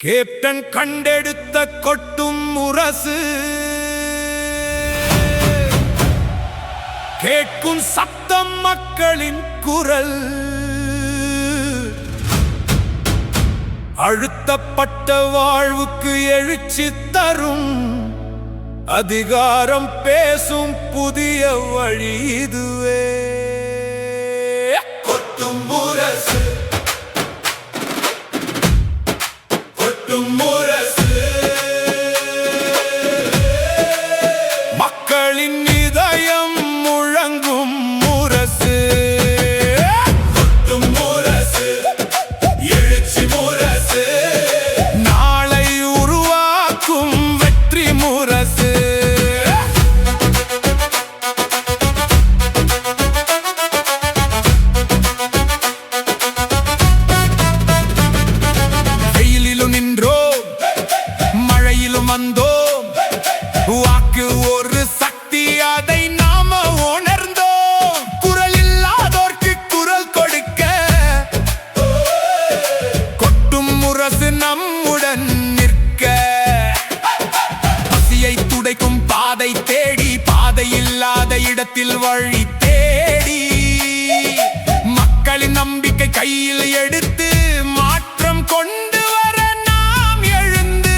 Captain கண்டெடுத்த கொட்டும் முரசு கேட்கும் சத்தம் மக்களின் குரல். அழுத்தப்பட்ட வாழ்வுக்கு எழுச்சி தரும் அதிகாரம் பேசும் புதிய வழி இதுவே. கொட்டும் முரசு கொட்டும் முரசு மக்களின் இதயம் முழங்கும் முரசு. கொட்டும் முரசு எழுச்சி முரசு நாளை உருவாக்கும் வெற்றி முரசு. வெயிலிலும் நின்றோம் மழையிலும் வந்தோம் வாக்கு ஒரு சக்தி அதை நாம உணர்ந்தோம். குரல் இல்லாதோர்க்கு குரல் கொடுக்க கொட்டும் முரசு நம்முடன் நிற்க. பசியை துடைக்கும் பாதை தேடி பாதை இல்லாத இடத்தில் வழி தேடி மக்களின் நம்பிக்கை கையில் எடுத்து மாற்றம் கொண்டு வர நாம் எழுந்து.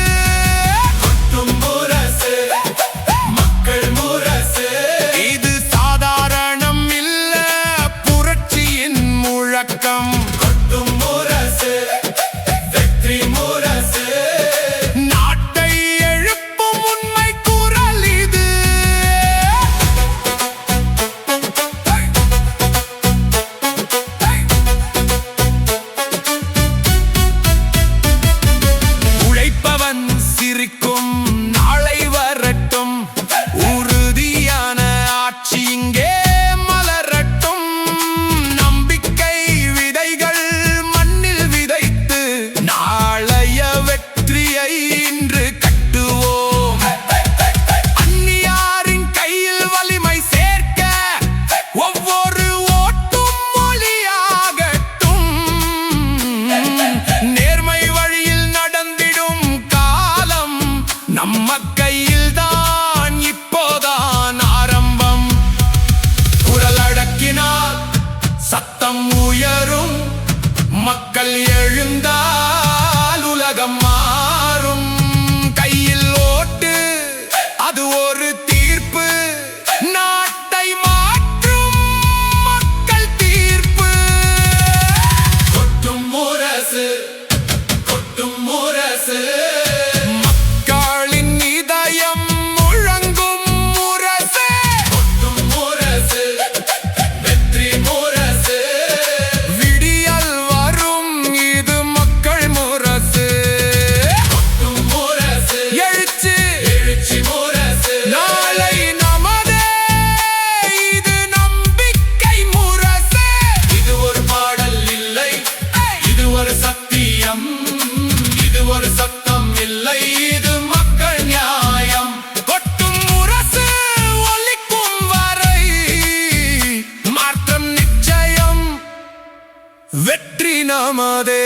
கொட்டும் முரசு மக்கள் முரசு இது சாதாரணம் இல்ல புரட்சியின் முழக்கம். கொட்டும் முரசு வெற்றி முரசு நாட்டை எழுப்பும் உண்மை குரல் இது. உழைப்பவன் சிரிக்கும் நாளை வரட்டும் உறுதியான ஆட்சி இங்கே மலரட்டும். நம்பிக்கை விதைகள் மண்ணில் விதைத்து நாளைய வெற்றியை இன்று கட்டுவோம். அந்நியாரின் கையில் வலிமை சேர்க்க ஒவ்வொரு ஓட்டும் மொழியாகட்டும். நேர்மை வழியில் நடந்திடும் காலம் நம்ம கையில் தான் இப்போதான் ஆரம்பம். குரல் அடக்கினால் சத்தம் உயரும் மக்கள் எழுந்தால் உலகம் மாறும். கையில் ஓட்டு அது ஒரு தீர்ப்பு நாட்டை மாற்றும் மக்கள் தீர்ப்பு. கொட்டும் முரசு கொட்டும் முரசு மக்களின் இதயம் முழங்கும் முரசு. கொட்டும் முரசு வெற்றி முரசு விடியல் வரும் இது மக்கள் முரசு. கொட்டும் முரசு எழுச்சி எழுச்சி முரசு நாளை நமதே இது நம்பிக்கை முரசு. இது ஒரு பாடல் இல்லை இது ஒரு சத்தியம் இது ஒரு சத்தம் இல்லை இது மக்கள் நியாயம். கொட்டும் முரசு ஒலிக்கும் வரை மாற்றம் நிச்சயம் வெற்றி நமதே.